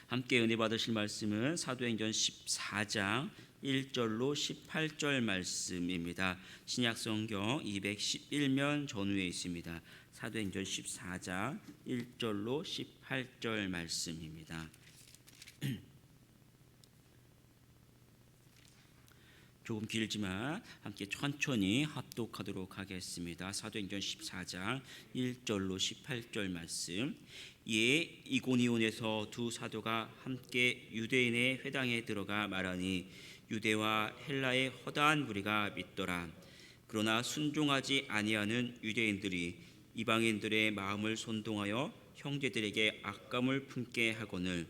함께 은혜 받으실 말씀은 사도행전 14장 1절로 18절 말씀입니다. 신약성경 211면 전후에 있습니다. 사도행전 14장 1절로 18절 말씀입니다. 조금 길지만 함께 천천히 합독하도록 하겠습니다. 사도행전 14장 1절로 18절 말씀. 이에 이고니온에서 두 사도가 함께 유대인의 회당에 들어가 말하니 유대와 헬라의 허다한 무리가 믿더라. 그러나 순종하지 아니하는 유대인들이 이방인들의 마음을 선동하여 형제들에게 악감을 품게 하거늘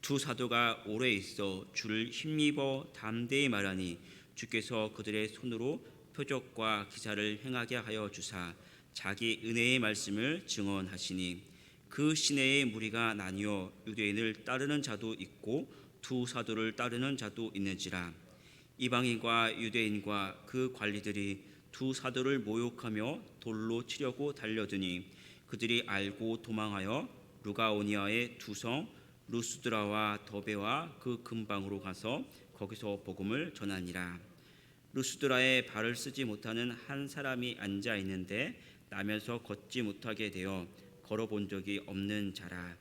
두 사도가 오래 있어 주를 힘입어 담대히 말하니 주께서 그들의 손으로 표적과 기사를 행하게 하여 주사 자기 은혜의 말씀을 증언하시니 그 시내의 무리가 나뉘어 유대인을 따르는 자도 있고 두 사도를 따르는 자도 있는지라. 이방인과 유대인과 그 관리들이 두 사도를 모욕하며 돌로 치려고 달려드니 그들이 알고 도망하여 루가오니아의 두 성 루스드라와 더베와 그 근방으로 가서 거기서 복음을 전하니라. 루스드라에 발을 쓰지 못하는 한 사람이 앉아 있는데 나면서 걷지 못하게 되어 걸어본 적이 없는 자라.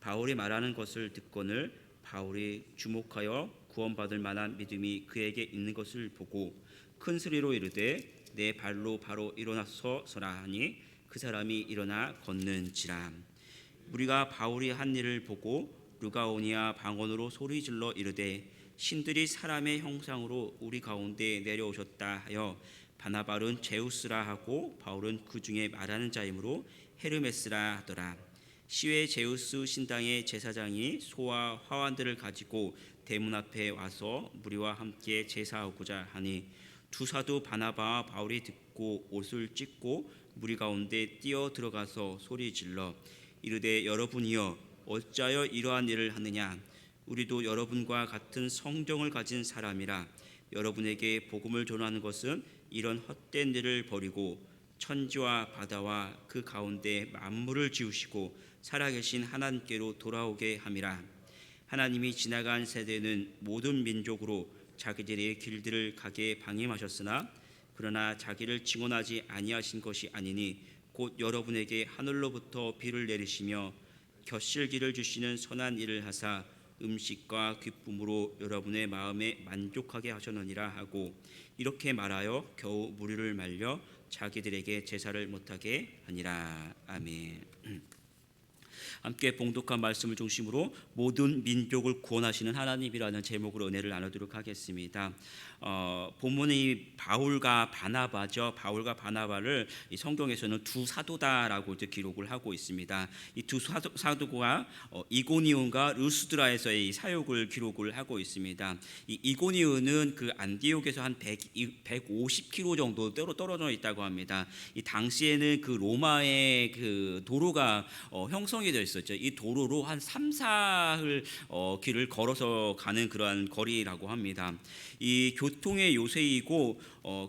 바울이 말하는 것을 듣거늘 바울이 주목하여 구원받을 만한 믿음이 그에게 있는 것을 보고 큰 소리로 이르되 내 발로 바로 일어나서 서라 하니 그 사람이 일어나 걷는지라. 우리가 바울이 한 일을 보고 루가오니아 방언으로 소리질러 이르되 신들이 사람의 형상으로 우리 가운데 내려오셨다 하여 바나바는 제우스라 하고 바울은 그 중에 말하는 자이므로 헤르메스라 하더라. 시외 제우스 신당의 제사장이 소와 화환들을 가지고 대문 앞에 와서 무리와 함께 제사하고자 하니 두 사도 바나바와 바울이 듣고 옷을 찢고 무리 가운데 뛰어 들어가서 소리질러 이르되 여러분이여 어찌하여 이러한 일을 하느냐. 우리도 여러분과 같은 성경을 가진 사람이라. 여러분에게 복음을 전하는 것은 이런 헛된 일을 버리고 천지와 바다와 그 가운데 만물을 지으시고 살아계신 하나님께로 돌아오게 함이라. 하나님이 지나간 세대는 모든 민족으로 자기들의 길들을 가게 방임하셨으나 그러나 자기를 증언하지 아니하신 것이 아니니 곧 여러분에게 하늘로부터 비를 내리시며 겨실기를 주시는 선한 일을 하사 음식과 기쁨으로 여러분의 마음에 만족하게 하셨느니라 하고 이렇게 말하여 겨우 무리를 말려 자기들에게 제사를 못하게 하니라. 아멘. 함께 봉독한 말씀을 중심으로 모든 민족을 구원하시는 하나님이라는 제목으로 은혜를 나누도록 하겠습니다. 본문이 바울과 바나바죠. 바울과 바나바를 이 성경에서는 두 사도다라고 이제 기록을 하고 있습니다. 이 두 사도가 이고니온과 루스드라에서의 사역을 기록을 하고 있습니다. 이 이고니온은 그 안디옥에서 한 150km 정도 떨어져 있다고 합니다. 이 당시에는 그 로마의 그 도로가 형성이 되어 있었죠. 이 도로로 한 3-4일 길을 걸어서 가는 그러한 거리라고 합니다. 이 교통의 요새이고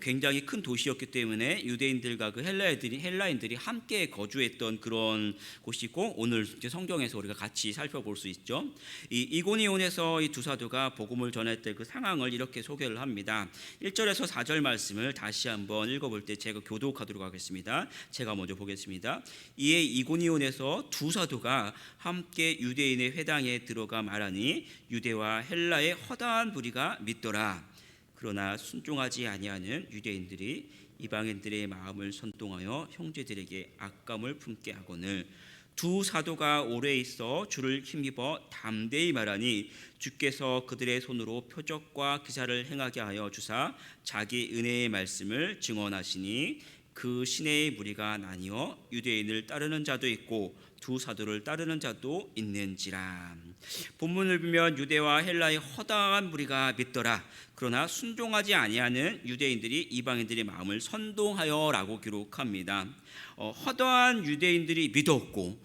굉장히 큰 도시였기 때문에 유대인들과 그 헬라인들이 함께 거주했던 그런 곳이고 오늘 이제 성경에서 우리가 같이 살펴볼 수 있죠. 이 이고니온에서 이 두 사도가 복음을 전했던 그 상황을 이렇게 소개를 합니다. 1절에서 4절 말씀을 다시 한번 읽어볼 때 제가 교독하도록 하겠습니다. 제가 먼저 보겠습니다. 이에 이고니온에서 두 사도가 함께 유대인의 회당에 들어가 말하니 유대와 헬라의 허다한 무리가 믿더라. 그러나 순종하지 아니하는 유대인들이 이방인들의 마음을 선동하여 형제들에게 악감을 품게 하거늘 두 사도가 오래 있어 주를 힘입어 담대히 말하니 주께서 그들의 손으로 표적과 기사를 행하게 하여 주사 자기 은혜의 말씀을 증언하시니 그 시내의 무리가 나뉘어 유대인을 따르는 자도 있고 두 사도를 따르는 자도 있는지라. 본문을 보면 유대와 헬라의 허다한 무리가 믿더라. 그러나 순종하지 아니하는 유대인들이 이방인들의 마음을 선동하여라고 기록합니다. 허다한 유대인들이 믿었고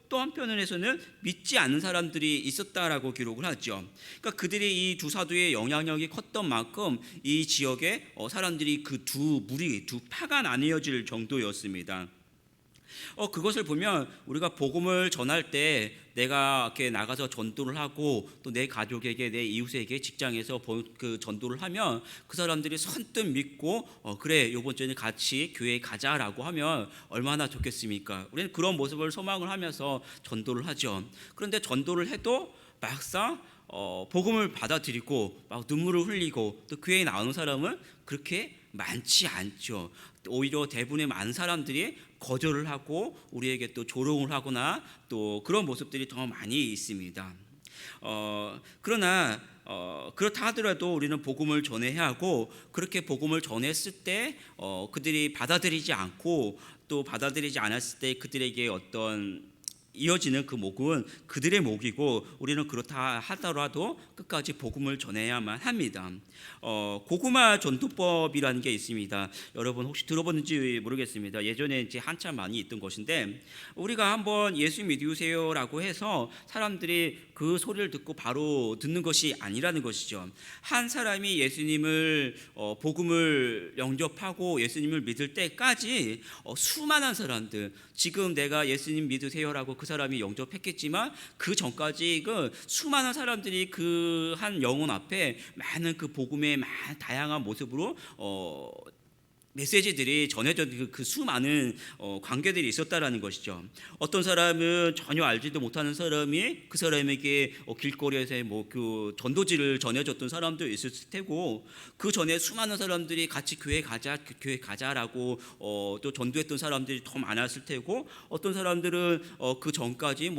또 한편에서는 믿지 않는 사람들이 있었다라고 기록을 하죠. 그러니까 그들이 이 두 사도의 영향력이 컸던 만큼 이 지역에 사람들이 그 두 파가 나뉘어질 정도였습니다. 그것을 보면 우리가 복음을 전할 때 내가 이렇게 나가서 전도를 하고 또 내 가족에게 내 이웃에게 직장에서 그 전도를 하면 그 사람들이 선뜻 믿고 그래 이번 주에 같이 교회에 가자라고 하면 얼마나 좋겠습니까? 우리는 그런 모습을 소망을 하면서 전도를 하죠. 그런데 전도를 해도 막상 복음을 받아들이고 막 눈물을 흘리고 또 교회에 나오는 사람은 그렇게 많지 않죠. 오히려 대부분의 많은 사람들이 거절을 하고 우리에게 또 조롱을 하거나 또 그런 모습들이 더 많이 있습니다. 그러나 그렇다 하더라도 우리는 복음을 전해야 하고, 그렇게 복음을 전했을 때 그들이 받아들이지 않고 또 받아들이지 않았을 때 그들에게 어떤 이어지는 그 목은 그들의 목이고, 우리는 그렇다 하더라도 끝까지 복음을 전해야만 합니다. 고구마 전도법이라는 게 있습니다. 여러분 혹시 들어봤는지 모르겠습니다. 예전에 이제 한참 많이 있던 것인데, 우리가 한번 예수 믿으세요라고 해서 사람들이 그 소리를 듣고 바로 듣는 것이 아니라는 것이죠. 한 사람이 예수님을 복음을 영접하고 예수님을 믿을 때까지 수많은 사람들, 지금 내가 예수님 믿으세요라고 그 사람이 영접했겠지만 그 전까지 그 수많은 사람들이 그 한 영혼 앞에 많은 그 복음의 다양한 모습으로 메시지들이 전해진 그 수많은 관계들이 있었다라는 것이죠. 어떤 사람은 전혀 알지도 못하는 사람이 그 사람에게 길거리에서 그 전도지를 전해줬던 사람도 있을 테고, 그 전에 수많은 사람들이 같이 교회 가자라고 또 전도했던 사람들이 더 많았을 테고, 어떤 사람들은 그 전까지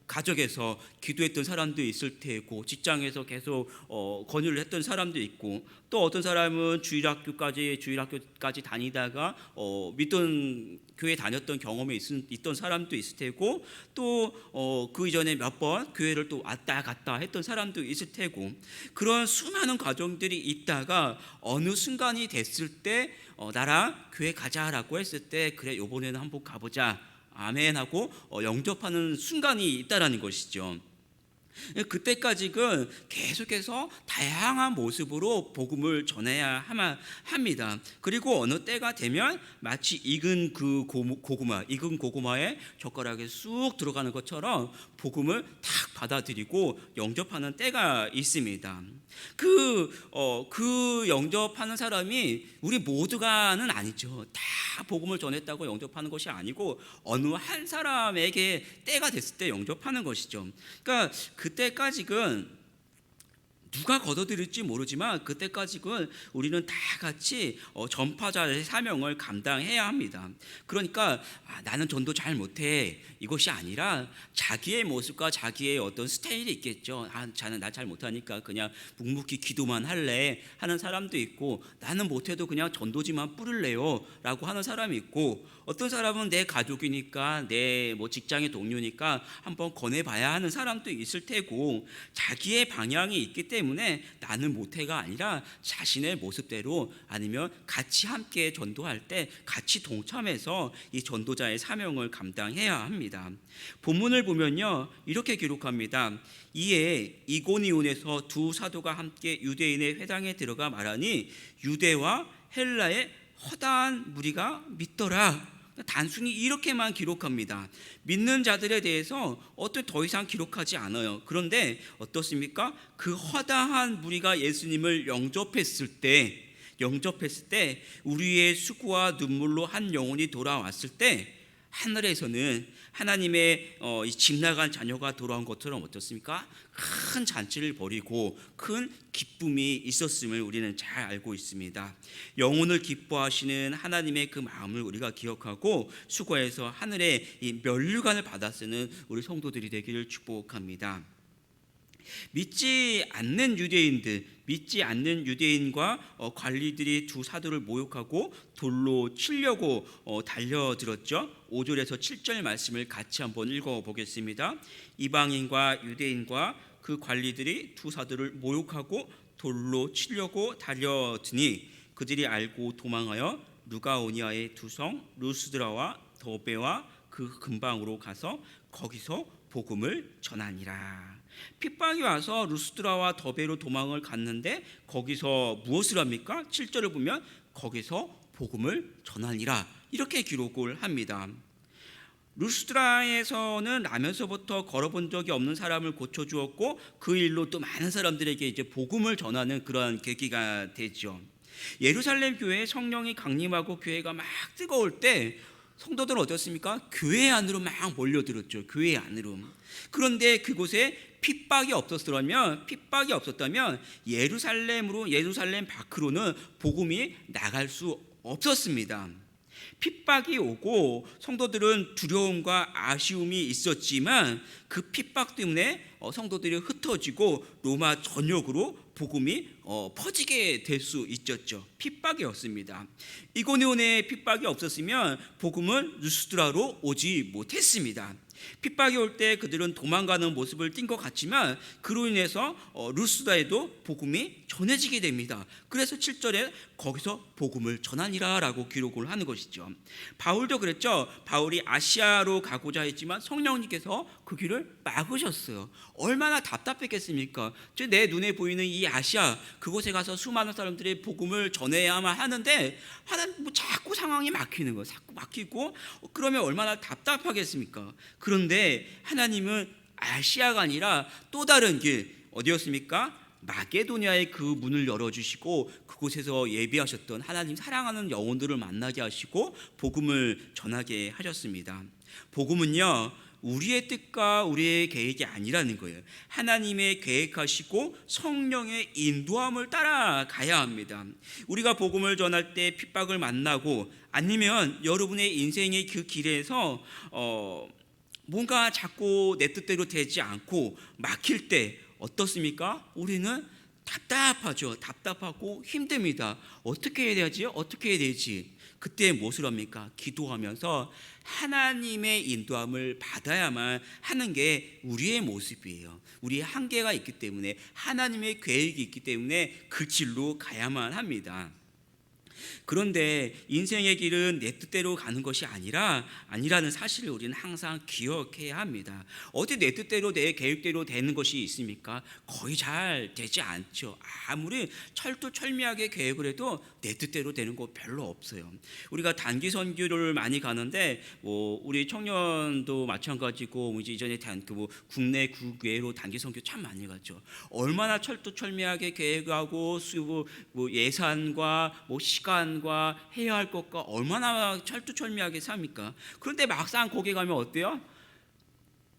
가족에서 기도했던 사람도 있을 테고, 직장에서 계속 권유를 했던 사람도 있고, 또 어떤 사람은 주일학교까지 다니다가 믿던 교회 다녔던 경험이 있던 사람도 있을 테고, 또 그 이전에 몇 번 교회를 또 왔다 갔다 했던 사람도 있을 테고, 그런 수많은 과정들이 있다가 어느 순간이 됐을 때 나랑 교회 가자라고 했을 때, 그래 이번에는 한번 가보자 아멘 하고 영접하는 순간이 있다라는 것이죠. 그때까지는 계속해서 다양한 모습으로 복음을 전해야 합니다. 그리고 어느 때가 되면 마치 익은 고구마에 젓가락에 쑥 들어가는 것처럼 복음을 탁 받아들이고 영접하는 때가 있습니다. 그 영접하는 사람이 우리 모두가는 아니죠. 다 복음을 전했다고 영접하는 것이 아니고 어느 한 사람에게 때가 됐을 때 영접하는 것이죠. 그러니까 그때까지는 누가 걷어들일지 모르지만 그때까지는 우리는 다 같이 전파자의 사명을 감당해야 합니다. 그러니까 나는 전도 잘 못해 이것이 아니라 자기의 모습과 자기의 어떤 스타일이 있겠죠. 자는 나 잘 못하니까 그냥 묵묵히 기도만 할래 하는 사람도 있고, 나는 못해도 그냥 전도지만 뿌릴래요 라고 하는 사람이 있고, 어떤 사람은 내 가족이니까 내 직장의 동료니까 한번 권해봐야 하는 사람도 있을 테고, 자기의 방향이 있기 때문에 나는 못해가 아니라 자신의 모습대로 아니면 같이 함께 전도할 때 같이 동참해서 이 전도자의 사명을 감당해야 합니다. 본문을 보면요 이렇게 기록합니다. 이에 이고니온에서 두 사도가 함께 유대인의 회당에 들어가 말하니 유대와 헬라의 허다한 무리가 믿더라. 단순히 이렇게만 기록합니다. 믿는 자들에 대해서 더 이상 기록하지 않아요. 그런데 어떻습니까? 그 허다한 무리가 예수님을 영접했을 때 우리의 수고와 눈물로 한 영혼이 돌아왔을 때 하늘에서는 하나님의 집 나간 자녀가 돌아온 것처럼 어떻습니까? 큰 잔치를 벌이고 큰 기쁨이 있었음을 우리는 잘 알고 있습니다. 영혼을 기뻐하시는 하나님의 그 마음을 우리가 기억하고 수고해서 하늘의 이 면류관을 받아 쓰는 우리 성도들이 되기를 축복합니다. 믿지 않는 유대인과 관리들이 두 사도를 모욕하고 돌로 치려고 달려들었죠. 5절에서 7절 말씀을 같이 한번 읽어보겠습니다. 이방인과 유대인과 그 관리들이 두 사도를 모욕하고 돌로 치려고 달려드니 그들이 알고 도망하여 루가오니아의 두 성 루스드라와 더베와 그 근방으로 가서 거기서 복음을 전하니라. 핍박이 와서 루스드라와 더베로 도망을 갔는데 거기서 무엇을 합니까? 7절을 보면 거기서 복음을 전하니라 이렇게 기록을 합니다. 루스드라에서는 나면서부터 걸어본 적이 없는 사람을 고쳐주었고 그 일로 또 많은 사람들에게 이제 복음을 전하는 그러한 계기가 되죠. 예루살렘 교회에 성령이 강림하고 교회가 막 뜨거울 때 성도들은 어떻습니까? 교회 안으로 막 몰려들었죠. 교회 안으로. 그런데 그곳에 핍박이 없었다면 예루살렘 밖으로는 복음이 나갈 수 없었습니다. 핍박이 오고 성도들은 두려움과 아쉬움이 있었지만 그 핍박 때문에 성도들이 흩어지고 로마 전역으로 복음이 퍼지게 될 수 있었죠. 핍박이었습니다. 이고니온에 핍박이 없었으면 복음은 루스드라로 오지 못했습니다. 핍박이 올 때 그들은 도망가는 모습을 띈 것 같지만 그로 인해서 루스드라에도 복음이 전해지게 됩니다. 그래서 7절에 거기서 복음을 전하니라 라고 기록을 하는 것이죠. 바울도 그랬죠. 바울이 아시아로 가고자 했지만 성령님께서 그 길을 막으셨어요. 얼마나 답답했겠습니까? 내 눈에 보이는 이 아시아 그곳에 가서 수많은 사람들의 복음을 전해야만 하는데 자꾸 상황이 막히는 거예요. 자꾸 막히고 그러면 얼마나 답답하겠습니까? 그런데 하나님은 아시아가 아니라 또 다른 길 어디였습니까? 마게도냐의 그 문을 열어주시고 그곳에서 예비하셨던 하나님 사랑하는 영혼들을 만나게 하시고 복음을 전하게 하셨습니다. 복음은요 우리의 뜻과 우리의 계획이 아니라는 거예요. 하나님의 계획하시고 성령의 인도함을 따라가야 합니다. 우리가 복음을 전할 때 핍박을 만나고 아니면 여러분의 인생의 그 길에서 뭔가 자꾸 내 뜻대로 되지 않고 막힐 때 어떻습니까? 우리는 답답하죠. 답답하고 힘듭니다. 어떻게 해야 되지? 어떻게 해야 되지? 그때 무엇을 합니까? 기도하면서 하나님의 인도함을 받아야만 하는 게 우리의 모습이에요. 우리의 한계가 있기 때문에 하나님의 계획이 있기 때문에 그 길로 가야만 합니다. 그런데 인생의 길은 내 뜻대로 가는 것이 아니라는 사실을 우리는 항상 기억해야 합니다. 어디 내 뜻대로 내 계획대로 되는 것이 있습니까? 거의 잘 되지 않죠. 아무리 철두철미하게 계획을 해도 내 뜻대로 되는 거 별로 없어요. 우리가 단기 선교를 많이 가는데 우리 청년도 마찬가지고 이제 이전에 국내 국외로 단기 선교 참 많이 갔죠. 얼마나 철두철미하게 계획하고 예산과 시간과 해야 할 것과 얼마나 철두철미하게 삽니까? 그런데 막상 거기 가면 어때요?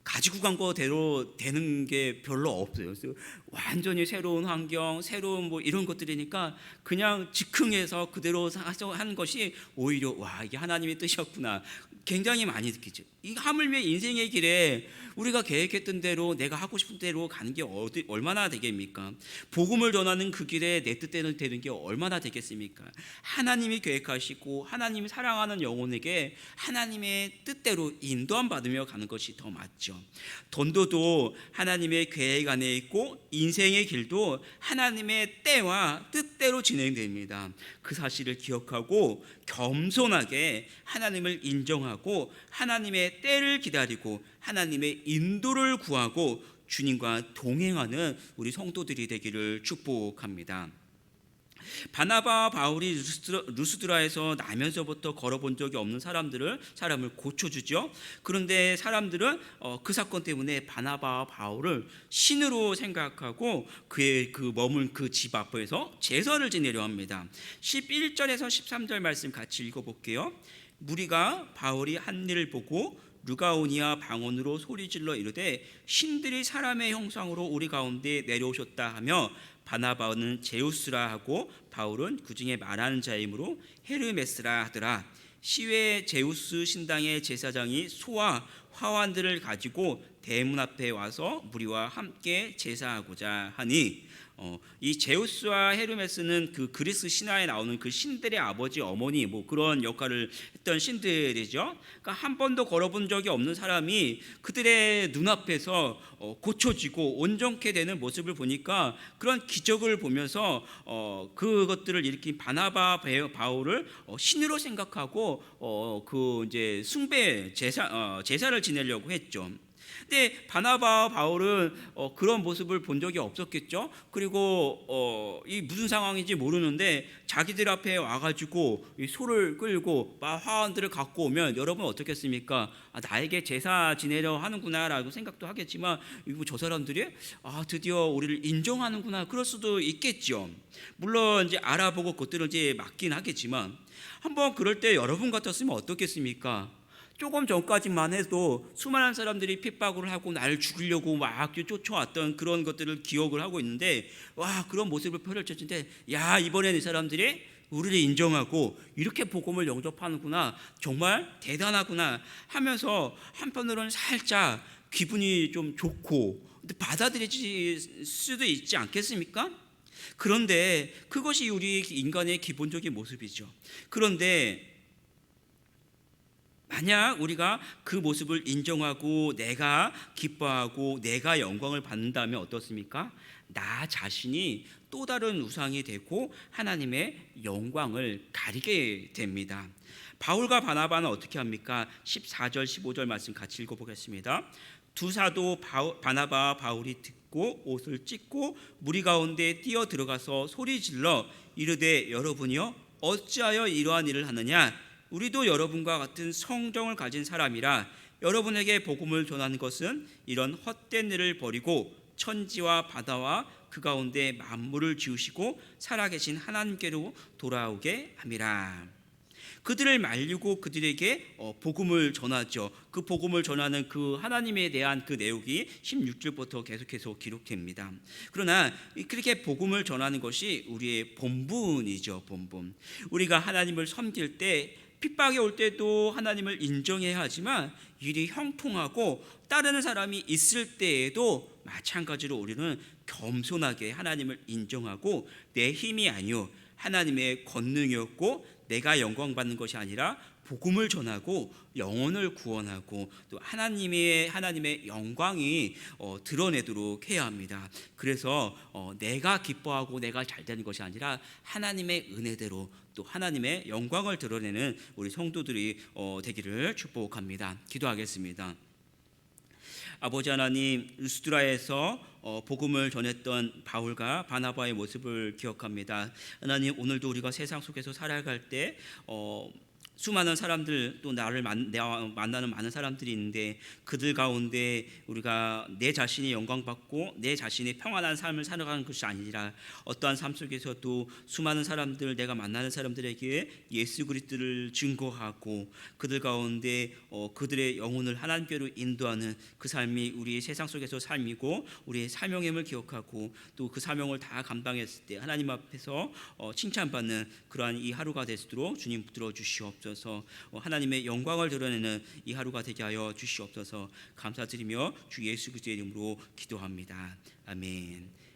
가지고 간 거대로 되는 게 별로 없어요. 그래서 완전히 새로운 환경, 새로운 이런 것들이니까 그냥 즉흥해서 그대로 한 것이 오히려 이게 하나님의 뜻이었구나. 굉장히 많이 느끼죠. 이 하물며 인생의 길에 우리가 계획했던 대로 내가 하고 싶은 대로 가는 게 얼마나 되겠습니까? 복음을 전하는 그 길에 내 뜻대로 되는 게 얼마나 되겠습니까? 하나님이 계획하시고 하나님이 사랑하는 영혼에게 하나님의 뜻대로 인도함 받으며 가는 것이 더 맞죠. 전도도 하나님의 계획 안에 있고 인생의 길도 하나님의 때와 뜻대로 진행됩니다. 그 사실을 기억하고 겸손하게 하나님을 인정하고 하나님의 때를 기다리고 하나님의 인도를 구하고 주님과 동행하는 우리 성도들이 되기를 축복합니다. 바나바와 바울이 루스드라에서 나면서부터 걸어본 적이 없는 사람을 고쳐주죠. 그런데 사람들은 그 사건 때문에 바나바와 바울을 신으로 생각하고 그의 머문 그 집 앞에서 제사를 지내려 합니다. 11절에서 13절 말씀 같이 읽어볼게요. 무리가 바울이 한 일을 보고 르가오니아 방언으로 소리질러 이르되 신들이 사람의 형상으로 우리 가운데 내려오셨다 하며 바나바는 제우스라 하고 바울은 그중에 말하는 자이므로 헤르메스라 하더라. 시외 제우스 신당의 제사장이 소와 화환들을 가지고 대문 앞에 와서 무리와 함께 제사하고자 하니 이 제우스와 헤르메스는 그 그리스 신화에 나오는 그 신들의 아버지 어머니 그런 역할을 했던 신들이죠. 그러니까 한 번도 걸어본 적이 없는 사람이 그들의 눈앞에서 고쳐지고 온전케 되는 모습을 보니까 그런 기적을 보면서 그것들을 일으킨 바나바 바울을 신으로 생각하고 그 이제 숭배 제사를 지내려고 했죠. 근데 바나바와 바울은 그런 모습을 본 적이 없었겠죠. 그리고 이 무슨 상황인지 모르는데 자기들 앞에 와가지고 이 소를 끌고 막 화원들을 갖고 오면 여러분 어떻겠습니까? 나에게 제사 지내려 하는구나라고 생각도 하겠지만 이거 저 사람들이 드디어 우리를 인정하는구나 그럴 수도 있겠죠. 물론 이제 알아보고 그것들은 이제 맞긴 하겠지만 한번 그럴 때 여러분 같았으면 어떻겠습니까? 조금 전까지만 해도 수많은 사람들이 핍박을 하고 나를 죽이려고 막 쫓아왔던 그런 것들을 기억을 하고 있는데 그런 모습을 펼쳐진데 이번에는 이 사람들이 우리를 인정하고 이렇게 복음을 영접하는구나 정말 대단하구나 하면서 한편으로는 살짝 기분이 좀 좋고 받아들여질 수도 있지 않겠습니까? 그런데 그것이 우리 인간의 기본적인 모습이죠. 그런데 만약 우리가 그 모습을 인정하고 내가 기뻐하고 내가 영광을 받는다면 어떻습니까? 나 자신이 또 다른 우상이 되고 하나님의 영광을 가리게 됩니다. 바울과 바나바는 어떻게 합니까? 14절 15절 말씀 같이 읽어보겠습니다. 두 사도 바나바와 바울이 듣고 옷을 찢고 무리 가운데 뛰어 들어가서 소리 질러 이르되 여러분이여 어찌하여 이러한 일을 하느냐? 우리도 여러분과 같은 성정을 가진 사람이라 여러분에게 복음을 전하는 것은 이런 헛된 일을 버리고 천지와 바다와 그 가운데 만물을 지으시고 살아계신 하나님께로 돌아오게 함이라. 그들을 말리고 그들에게 복음을 전하죠. 그 복음을 전하는 그 하나님에 대한 그 내용이 16절부터 계속해서 기록됩니다. 그러나 그렇게 복음을 전하는 것이 우리의 본분이죠. 본분. 우리가 하나님을 섬길 때 핍박이 올 때도 하나님을 인정해야 하지만 일이 형통하고 따르는 사람이 있을 때에도 마찬가지로 우리는 겸손하게 하나님을 인정하고 내 힘이 아니요 하나님의 권능이었고 내가 영광 받는 것이 아니라 복음을 전하고 영혼을 구원하고 또 하나님의 영광이 드러내도록 해야 합니다. 그래서 내가 기뻐하고 내가 잘 되는 것이 아니라 하나님의 은혜대로 또 하나님의 영광을 드러내는 우리 성도들이 되기를 축복합니다. 기도하겠습니다. 아버지 하나님, 루스드라에서 복음을 전했던 바울과 바나바의 모습을 기억합니다. 하나님, 오늘도 우리가 세상 속에서 살아갈 때 수많은 사람들 또 내가 만나는 많은 사람들이 있는데 그들 가운데 우리가 내 자신이 영광받고 내 자신이 평안한 삶을 살아가는 것이 아니라 어떠한 삶 속에서도 수많은 사람들 내가 만나는 사람들에게 예수 그리스도를 증거하고 그들 가운데 그들의 영혼을 하나님께로 인도하는 그 삶이 우리의 세상 속에서 삶이고 우리의 사명임을 기억하고 또 그 사명을 다 감당했을 때 하나님 앞에서 칭찬받는 그러한 이 하루가 되도록 주님 붙들어 주시옵소서. 하나님의 영광을 드러내는 이 하루가 되게 하여 주시옵소서. 감사드리며 주 예수 그리스도의 이름으로 기도합니다. 아멘.